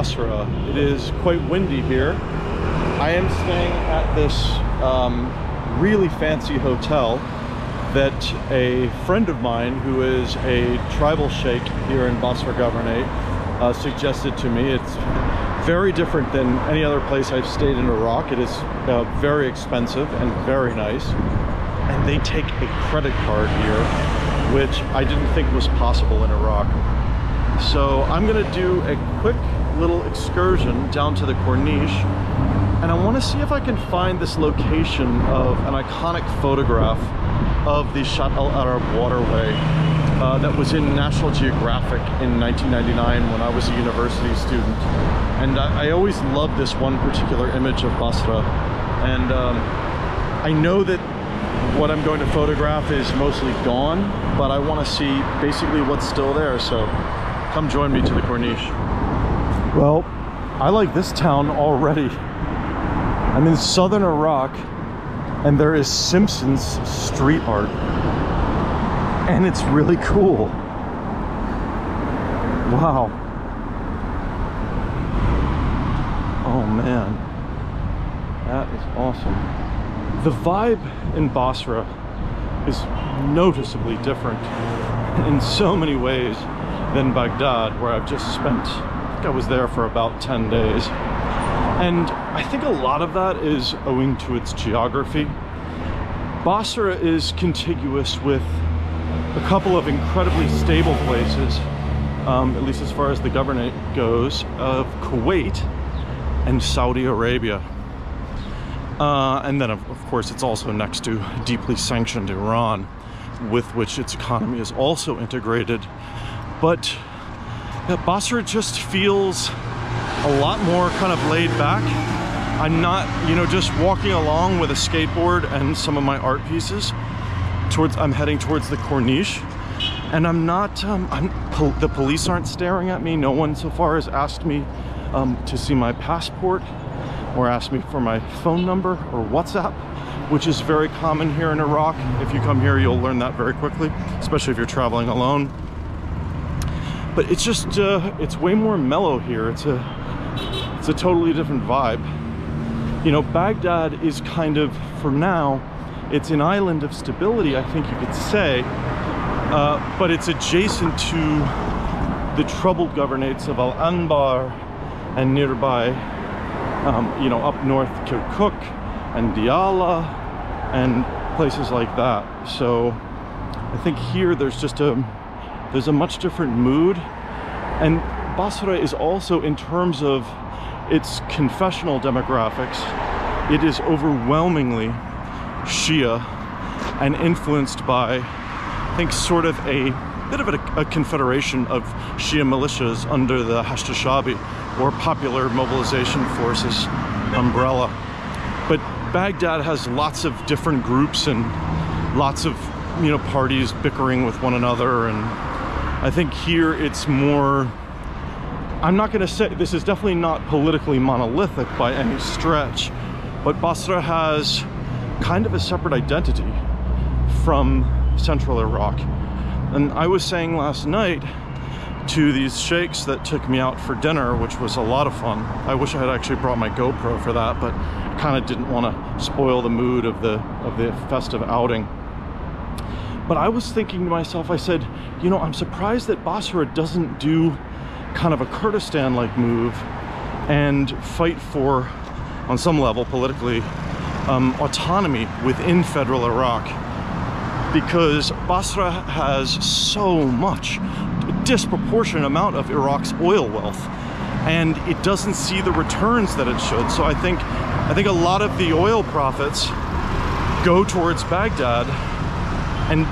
Basra. It is quite windy here. I am staying at this really fancy hotel that a friend of mine who is a tribal sheikh here in Basra Governorate suggested to me. It's very different than any other place I've stayed in Iraq. It is very expensive and very nice. And they take a credit card here, which I didn't think was possible in Iraq. So I'm gonna do a quick little excursion down to the Corniche, and I wanna see if I can find this location of an iconic photograph of the Shatt al-Arab waterway that was in National Geographic in 1999 when I was a university student. And I always loved this one particular image of Basra. And I know that what I'm going to photograph is mostly gone, but I want to see basically what's still there. So come join me to the Corniche. Well, I like this town already. I'm in southern Iraq, and there is Simpsons street art, and it's really cool. Wow. Oh man, that is awesome. The vibe in Basra is noticeably different in so many ways than Baghdad, where I've just spent, I think I was there for about 10 days. And I think a lot of that is owing to its geography. Basra is contiguous with a couple of incredibly stable places, at least as far as the governorate goes, of Kuwait and Saudi Arabia. And then of course it's also next to deeply sanctioned Iran, with which its economy is also integrated. But Basra just feels a lot more kind of laid back. I'm not, you know, just walking along with a skateboard and some of my art pieces I'm heading towards the Corniche, and I'm not, the police aren't staring at me. No one so far has asked me to see my passport or asked me for my phone number or WhatsApp, which is very common here in Iraq. If you come here, you'll learn that very quickly, especially if you're traveling alone. But it's just, it's way more mellow here. It's a totally different vibe. You know, Baghdad is kind of, for now, it's an island of stability, I think you could say, but it's adjacent to the troubled governorates of Al-Anbar and nearby, you know, up north Kirkuk and Diyala and places like that. So I think here there's just there's a much different mood. And Basra is also, in terms of its confessional demographics, it is overwhelmingly Shia and influenced by, I think, sort of a bit of a confederation of Shia militias under the Hashd al-Shabi, or Popular Mobilization Forces umbrella. But Baghdad has lots of different groups and lots of, you know, parties bickering with one another, and I think here it's more, I'm not going to say, this is definitely not politically monolithic by any stretch, but Basra has kind of a separate identity from central Iraq. And I was saying last night to these sheikhs that took me out for dinner, which was a lot of fun. I wish I had actually brought my GoPro for that, but kind of didn't want to spoil the mood of the festive outing. But I was thinking to myself, I said, you know, I'm surprised that Basra doesn't do kind of a Kurdistan-like move and fight for, on some level politically, autonomy within federal Iraq, because Basra has so much, a disproportionate amount of Iraq's oil wealth, and it doesn't see the returns that it should. So I think a lot of the oil profits go towards Baghdad and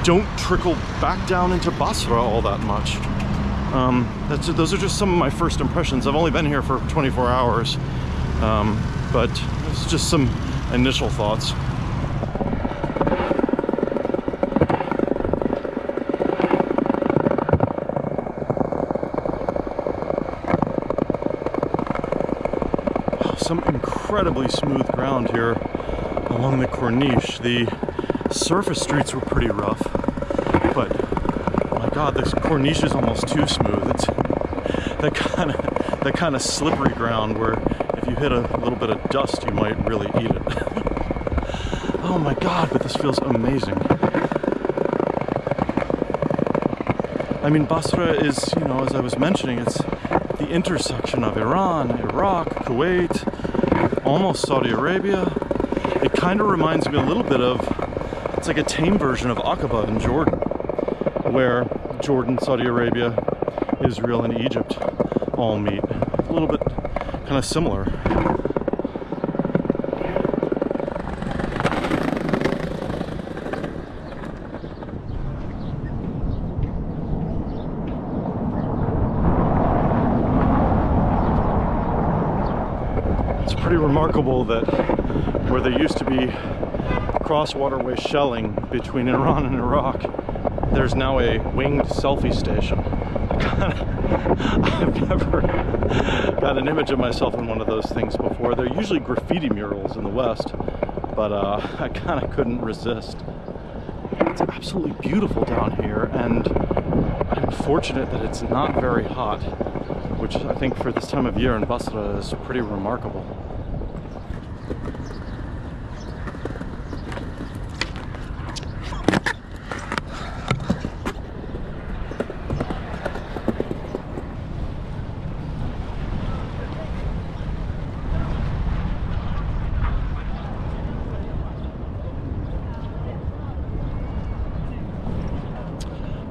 don't trickle back down into Basra all that much. Those are just some of my first impressions. I've only been here for 24 hours, but it's just some initial thoughts. Some incredibly smooth ground here along the Corniche. The surface streets were pretty rough, but oh my god, this Corniche is almost too smooth. That that kind of slippery ground where if you hit a little bit of dust, you might really eat it. Oh my God, but this feels amazing. I mean, Basra is, you know, as I was mentioning, it's the intersection of Iran, Iraq, Kuwait, almost Saudi Arabia. It kind of reminds me a little bit of, it's like a tame version of Aqaba in Jordan, where Jordan, Saudi Arabia, Israel, and Egypt all meet. A little bit kind of similar. It's pretty remarkable that where there used to be cross-waterway shelling between Iran and Iraq, there's now a winged selfie station. I've never got an image of myself in one of those things before. They're usually graffiti murals in the West, but I kind of couldn't resist. It's absolutely beautiful down here, and I'm fortunate that it's not very hot, which I think for this time of year in Basra is pretty remarkable.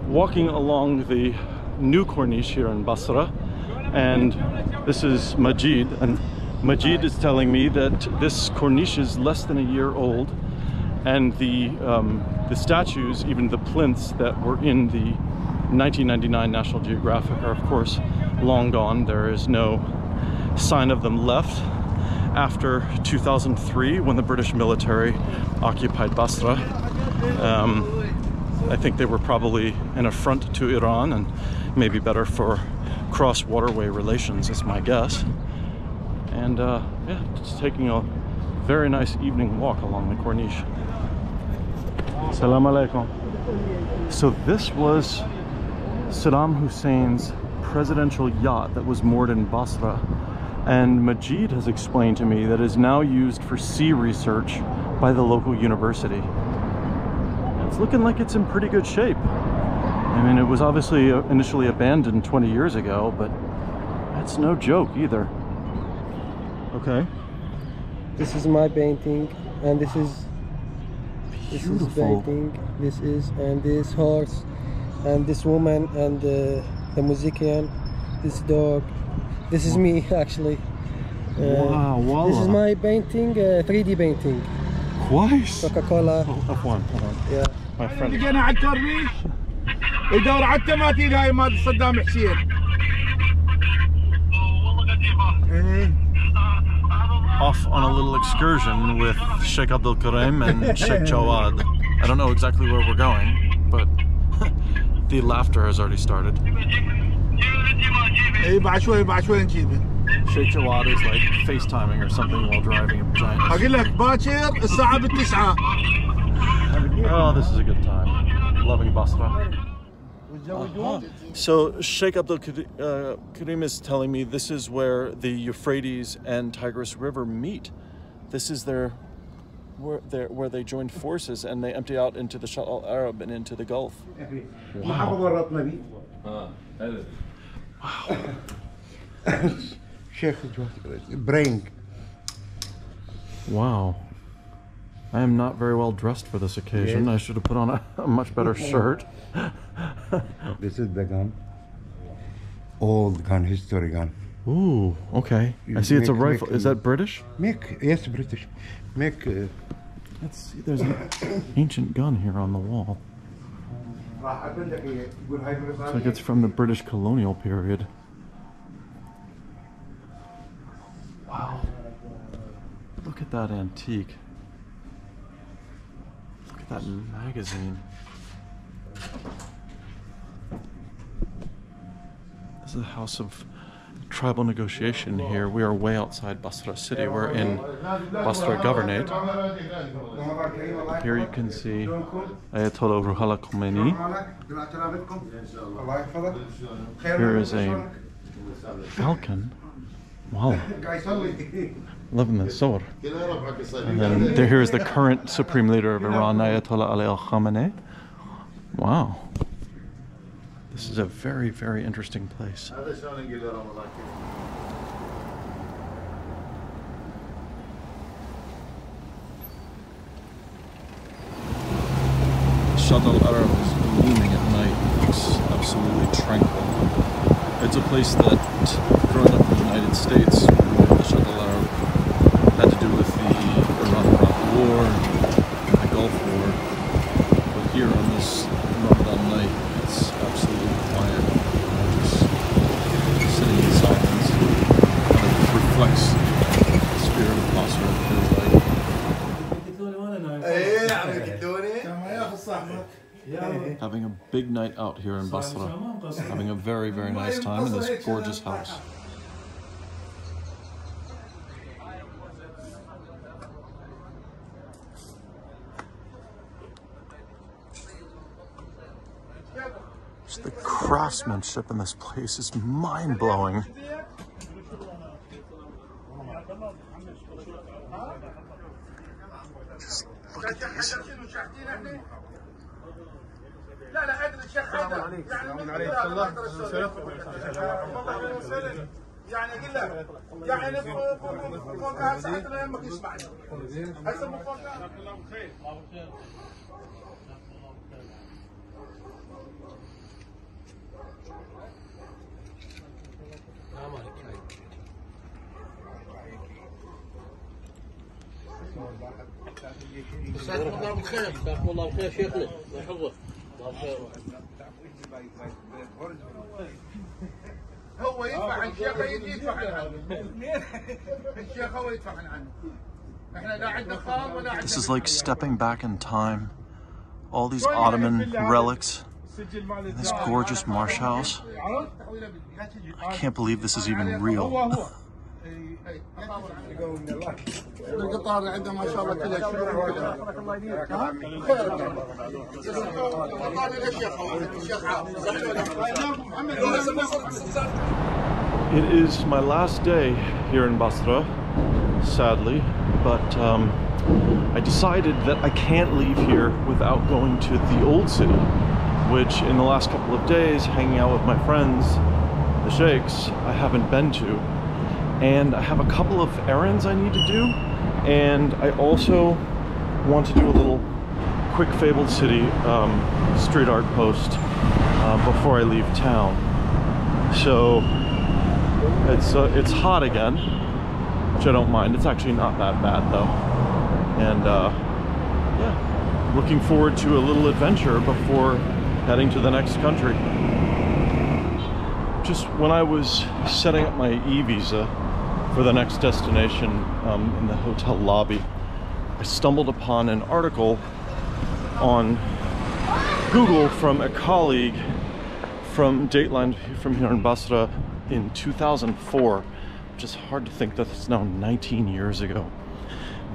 Walking along the new corniche here in Basra, and this is Majid, and Majid is telling me that this corniche is less than a year old, and the statues, even the plinths that were in the 1999 National Geographic, are of course long gone. There is no sign of them left after 2003 when the British military occupied Basra. I think they were probably an affront to Iran and maybe better for cross-waterway relations, is my guess. And yeah, just taking a very nice evening walk along the corniche. Salam alaikum. So this was Saddam Hussein's presidential yacht that was moored in Basra, and Majid has explained to me that it is now used for sea research by the local university. It's looking like it's in pretty good shape. I mean, it was obviously initially abandoned 20 years ago, but that's no joke either. Okay. This is my painting, and this is beautiful. And this horse, and this woman, and the musician, this dog. This is me actually. Wow, wallah. This is my painting, 3D painting. Twice. Coca-Cola. Oh, F1. Hold on. Yeah. My friend. لقينا على الكورنيش يدور على التماثيل هاي مال صدام حسين. Off on a little excursion with Sheikh Abdul Karim and Sheikh Jawad. I don't know exactly where we're going, but the laughter has already started. اي بعد شوي نجيبه. Sheikh Jawad is like FaceTiming or something while driving a giant. اقول لك باكر الساعة 9. Oh, this is a good time. Loving Basra. So Sheikh Abdul Karim is telling me this is where the Euphrates and Tigris River meet. This is where they joined forces and they empty out into the Shatt al-Arab and into the Gulf. Wow. Wow. I am not very well dressed for this occasion. Yes. I should have put on a much better shirt. This is the gun. Old gun, history gun. Ooh, okay. I see it's a rifle. Is that British? Yes, British. Let's see, there's an ancient gun here on the wall. Looks like it's from the British colonial period. Wow. Look at that antique. Look at that magazine. This is a house of tribal negotiation here. We are way outside Basra city. We're in Basra Governorate. Here you can see Ayatollah Ruhollah Khomeini. Here is a falcon Wow. Loving the sword. And then here is the current supreme leader of Iran, Ayatollah Ali Khamenei. Wow. This is a very, very interesting place. Shatt al-Arab is blooming at night. It's absolutely tranquil. It's a place that, growing up in the United States, the Shatt al-Arab had to do with the Iran-Iraq War and the Gulf War. But here on this Ramadan night, it's absolutely quiet. Just sitting in silence. Kind of reflects the spirit of Basra, it feels like. Having a big night out here in Basra. Having a very, very nice time in this gorgeous house. Just the craftsmanship in this place is mind-blowing. Just look at these. لا لا ادري الشيخ حيدر يعني اقول لك يعني فوق ساعتنا يمك يسمعني هسه من فوق جزاك الله بخير جزاكم الله بالخير جزاكم الله بالخير شيخنا الله يحفظك هو يدفع الشيخ يدفع عنه الشيخ هو يدفع عنه احنا لا عندنا خال ولا عندنا. This is like stepping back in time. All these Ottoman relics in this gorgeous marsh house. I can't believe this is even real. القطار عنده ما شاء الله كله It is my last day here in Basra, sadly, but I decided that I can't leave here without going to the old city, which in the last couple of days, hanging out with my friends, the sheikhs, I haven't been to. And I have a couple of errands I need to do, and I also want to do a little quick Fabled City street art post before I leave town. So it's hot again, which I don't mind. It's actually not that bad though, and yeah, looking forward to a little adventure before heading to the next country. Just when I was setting up my e-visa for the next destination in the hotel lobby, I stumbled upon an article on Google from a colleague from Dateline from here in Basra in 2004, which is hard to think that it's now 19 years ago.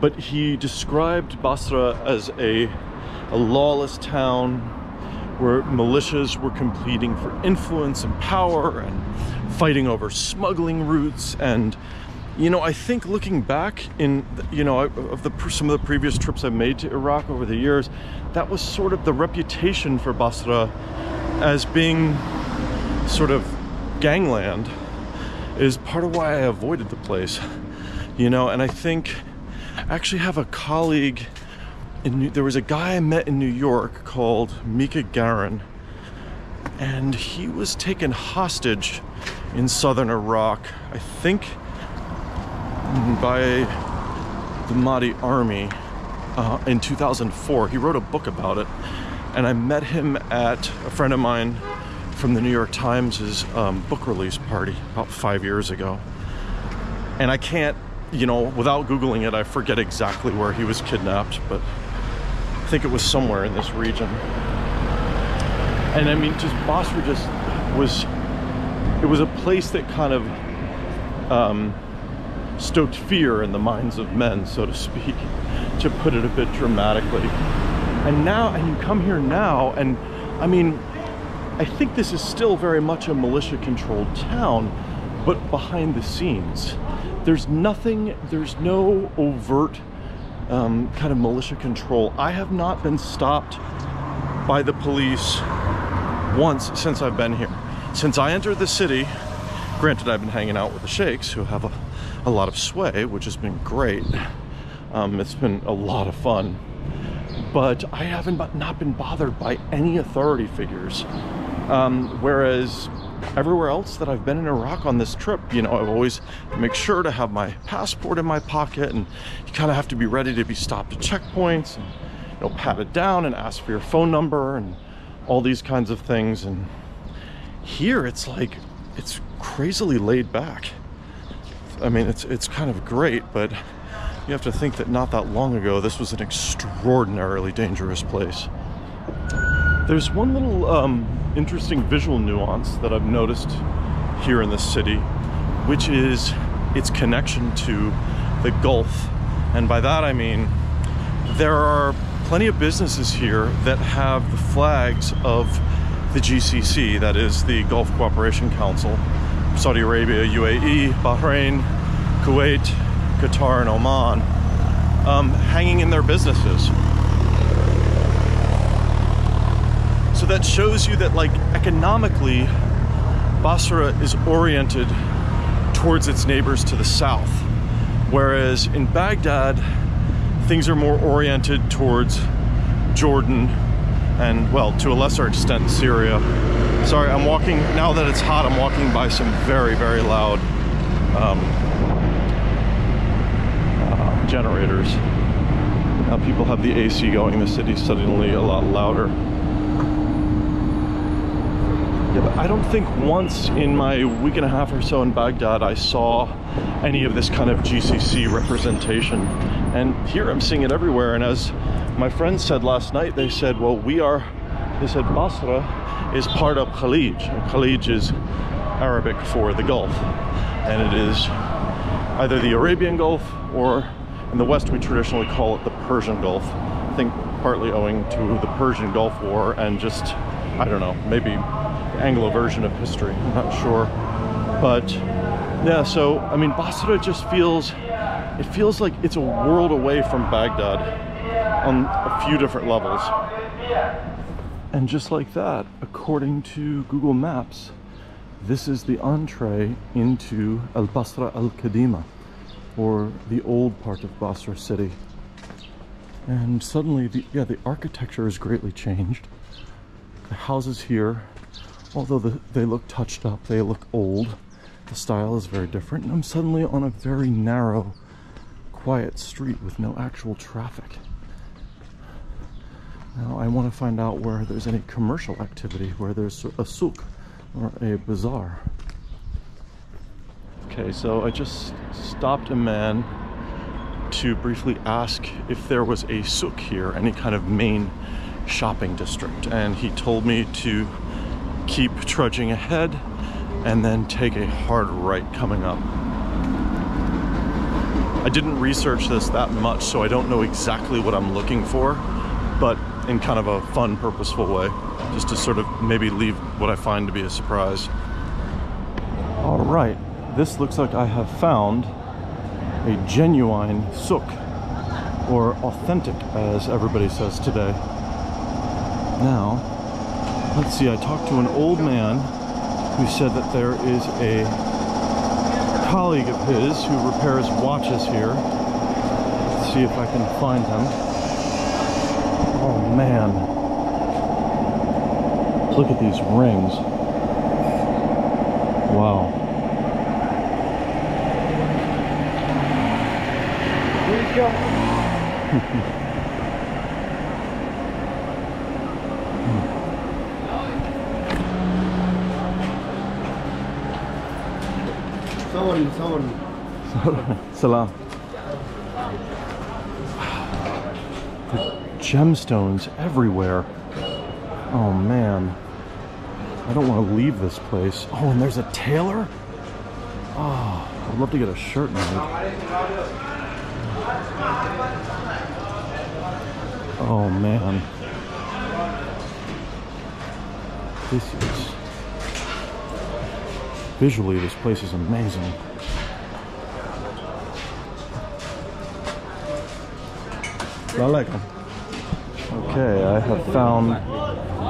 But he described Basra as a lawless town where militias were competing for influence and power and fighting over smuggling routes. And you know, I think looking back in, you know, of some of the previous trips I've made to Iraq over the years, that was sort of the reputation for Basra as being sort of gangland is part of why I avoided the place, you know. And I think I actually have a colleague there was a guy I met in New York called Mika Garin, and he was taken hostage in southern Iraq, I think by the Mahdi army in 2004. He wrote a book about it, and I met him at a friend of mine from the New York Times' book release party about 5 years ago. And I can't, you know, without Googling it, I forget exactly where he was kidnapped, but I think it was somewhere in this region. And I mean, just Basra just was, it was a place that kind of stoked fear in the minds of men, so to speak, to put it a bit dramatically. And now, and you come here now, and I mean, I think this is still very much a militia-controlled town, but behind the scenes. there's nothing, there's no overt kind of militia control. I have not been stopped by the police once since I've been here. Since I entered the city, granted I've been hanging out with the sheikhs who have a lot of sway, which has been great. It's been a lot of fun, but I haven't not been bothered by any authority figures. Whereas everywhere else that I've been in Iraq on this trip, you know, I've always make sure to have my passport in my pocket, and you kind of have to be ready to be stopped at checkpoints and, you know, patted down and ask for your phone number and all these kinds of things. And here it's like, it's crazily laid back. I mean, it's kind of great, but you have to think that not that long ago, this was an extraordinarily dangerous place. There's one little interesting visual nuance that I've noticed here in the city, which is its connection to the Gulf. And by that I mean, there are plenty of businesses here that have the flags of the GCC, that is the Gulf Cooperation Council, Saudi Arabia, UAE, Bahrain, Kuwait, Qatar, and Oman, hanging in their businesses. So that shows you that, like, economically, Basra is oriented towards its neighbors to the south, whereas in Baghdad, things are more oriented towards Jordan and, well, to a lesser extent, Syria. Sorry, I'm walking, now that it's hot, I'm walking by some very, very loud generators. Now people have the AC going, the city's suddenly a lot louder. Yeah, but I don't think once in my week and a half or so in Baghdad I saw any of this kind of GCC representation. And here I'm seeing it everywhere. And as my friends said last night, they said, well, they said Basra is part of Khalij. And Khalij is Arabic for the Gulf. And it is either the Arabian Gulf, or in the West we traditionally call it the Persian Gulf. I think partly owing to the Persian Gulf War and just, I don't know, maybe the Anglo version of history, I'm not sure. But yeah, so I mean, Basra just feels, it feels like it's a world away from Baghdad on a few different levels. And just like that, according to Google Maps, this is the entree into Al-Basra Al-Kadima, or the old part of Basra city. And suddenly, the architecture has greatly changed. The houses here, although they look touched up, they look old, the style is very different. And I'm suddenly on a very narrow, quiet street with no actual traffic. Now I want to find out where there's any commercial activity, where there's a souk or a bazaar. Okay, so I just stopped a man to briefly ask if there was a souk here, any kind of main shopping district, and he told me to keep trudging ahead and then take a hard right coming up. I didn't research this that much, so I don't know exactly what I'm looking for, but in kind of a fun, purposeful way, just to sort of maybe leave what I find to be a surprise. All right, this looks like I have found a genuine souk, or authentic, as everybody says today. Now, let's see, I talked to an old man who said that there is a colleague of his who repairs watches here. Let's see if I can find him. Oh man, look at these rings. Wow. Here you go. Salam. Gemstones everywhere. Oh man, I don't want to leave this place. Oh, and there's a tailor? Oh, I'd love to get a shirt made. Oh man, visually this place is amazing. Alaikum. Okay, I have found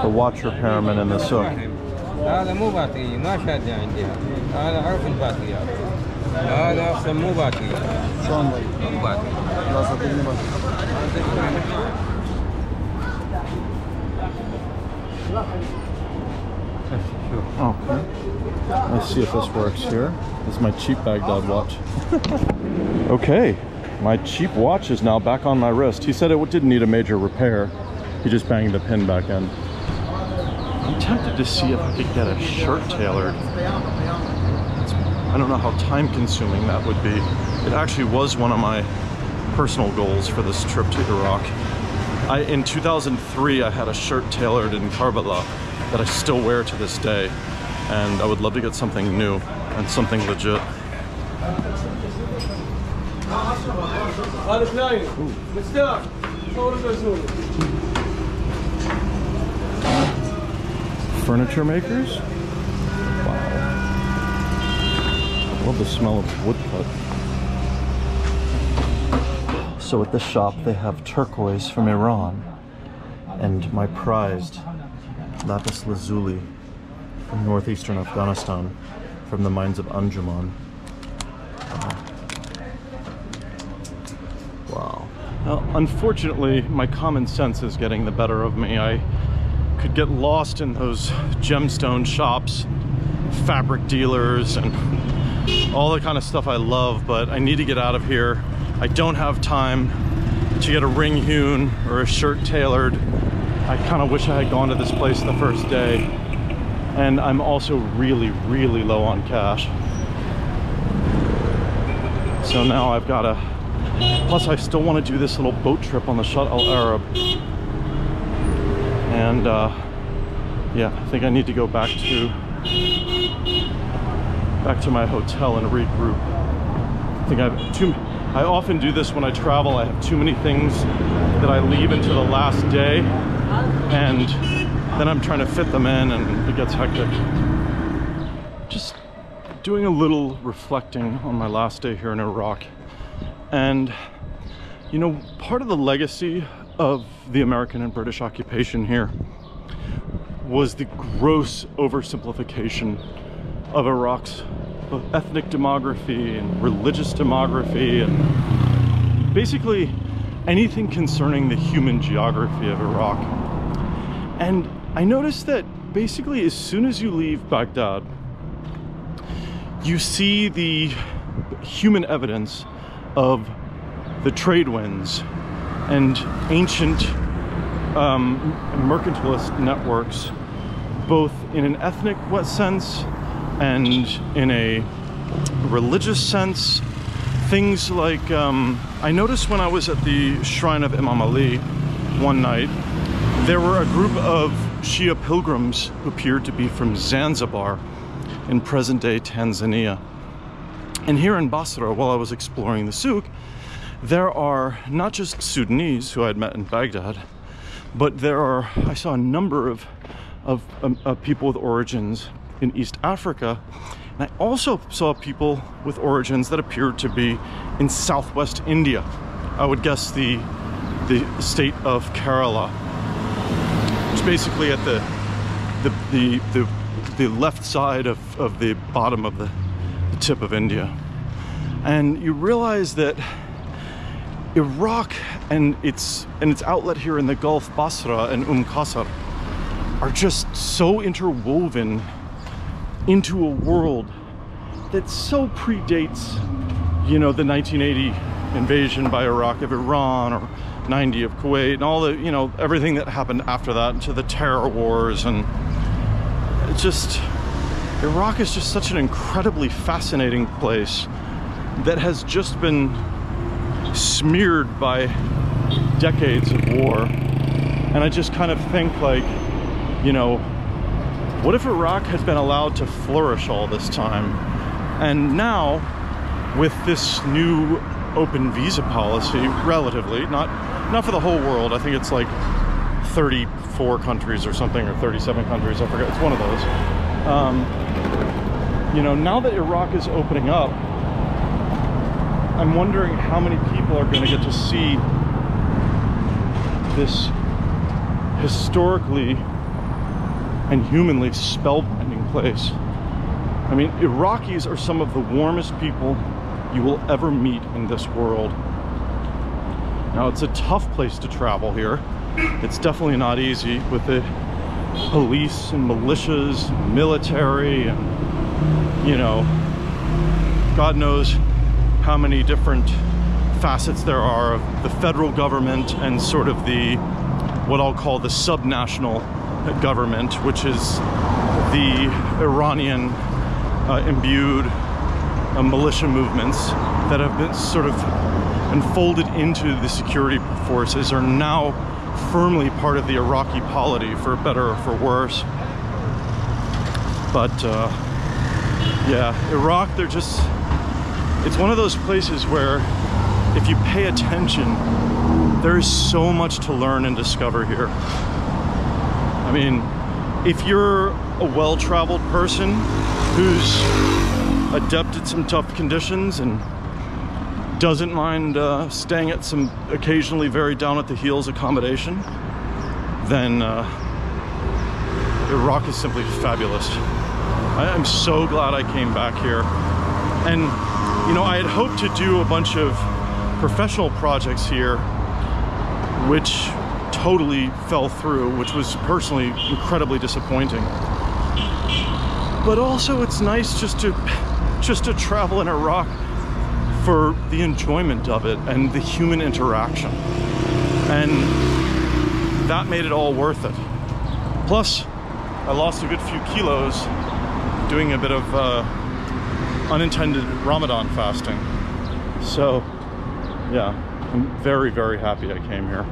the watch repairman in the souk. هذا مو باتري ما شادة عندي هذا عرف الباتريات هذا أصلا مو باتري شلون مو باتري لا صدقني Okay. Let's see if this works here. This is my cheap Baghdad watch. Okay, my cheap watch is now back on my wrist. He said it didn't need a major repair. He just banged the pin back in. I'm tempted to see if I could get a shirt tailored. I don't know how time consuming that would be. It actually was one of my personal goals for this trip to Iraq. In 2003, I had a shirt tailored in Karbala that I still wear to this day. And I would love to get something new and something legit. Furniture makers? Wow. Love the smell of woodcut. So at this shop they have turquoise from Iran and my prized lapis lazuli from northeastern Afghanistan from the mines of Anjuman. Wow. Now, unfortunately, my common sense is getting the better of me. I could get lost in those gemstone shops, fabric dealers, and all the kind of stuff I love, but I need to get out of here. I don't have time to get a ring hewn or a shirt tailored. I kind of wish I had gone to this place the first day. And I'm also really, really low on cash. So now I've got to, plus I still want to do this little boat trip on the Shatt Al Arab. And yeah, I think I need to go back to my hotel and regroup. I think I often do this when I travel. I have too many things that I leave until the last day, and then I'm trying to fit them in and it gets hectic. Just doing a little reflecting on my last day here in Iraq. And you know, part of the legacy of the American and British occupation here was the gross oversimplification of Iraq's ethnic demography and religious demography and basically anything concerning the human geography of Iraq. And I noticed that basically as soon as you leave Baghdad, you see the human evidence of the trade winds and ancient mercantilist networks, both in an ethnic sense and in a religious sense. Things like, I noticed when I was at the shrine of Imam Ali one night, there were a group of Shia pilgrims who appeared to be from Zanzibar in present-day Tanzania. And here in Basra, while I was exploring the souk, there are not just Sudanese who I had met in Baghdad, but I saw a number of people with origins in East Africa. And I also saw people with origins that appeared to be in southwest India. I would guess the state of Kerala, which basically at the left side of the bottom of the tip of India. And you realize that Iraq and its outlet here in the Gulf, Basra and Qasr, are just so interwoven into a world that so predates, you know, the 1980 invasion by Iraq of Iran, or 90 of Kuwait, and all the, you know, everything that happened after that, into the terror wars. And it's just, Iraq is just such an incredibly fascinating place that has just been smeared by decades of war. And I just kind of think, like, you know, what if Iraq had been allowed to flourish all this time? And now, with this new open visa policy, relatively, not for the whole world, I think it's like 34 countries or something, or 37 countries, I forget, it's one of those. You know, now that Iraq is opening up, I'm wondering how many people are going to get to see this historically and humanly spellbinding place. I mean, Iraqis are some of the warmest people you will ever meet in this world. Now, it's a tough place to travel here. It's definitely not easy with the police and militias, and military, and, you know, God knows how many different facets there are of the federal government and sort of the, what I'll call the subnational government, which is the Iranian imbued militia movements that have been sort of enfolded into the security forces, are now firmly part of the Iraqi polity, for better or for worse. But yeah, Iraq, they're just, it's one of those places where if you pay attention, there is so much to learn and discover here. I mean, if you're a well-traveled person who's adept at some tough conditions and doesn't mind staying at some occasionally very down at the heels accommodation, then Iraq is simply fabulous. I'm so glad I came back here. And, you know, I had hoped to do a bunch of professional projects here, which totally fell through, which was personally incredibly disappointing. But also it's nice just to travel in Iraq for the enjoyment of it and the human interaction. And that made it all worth it. Plus, I lost a good few kilos doing a bit of unintended Ramadan fasting. So, yeah, I'm very, very happy I came here.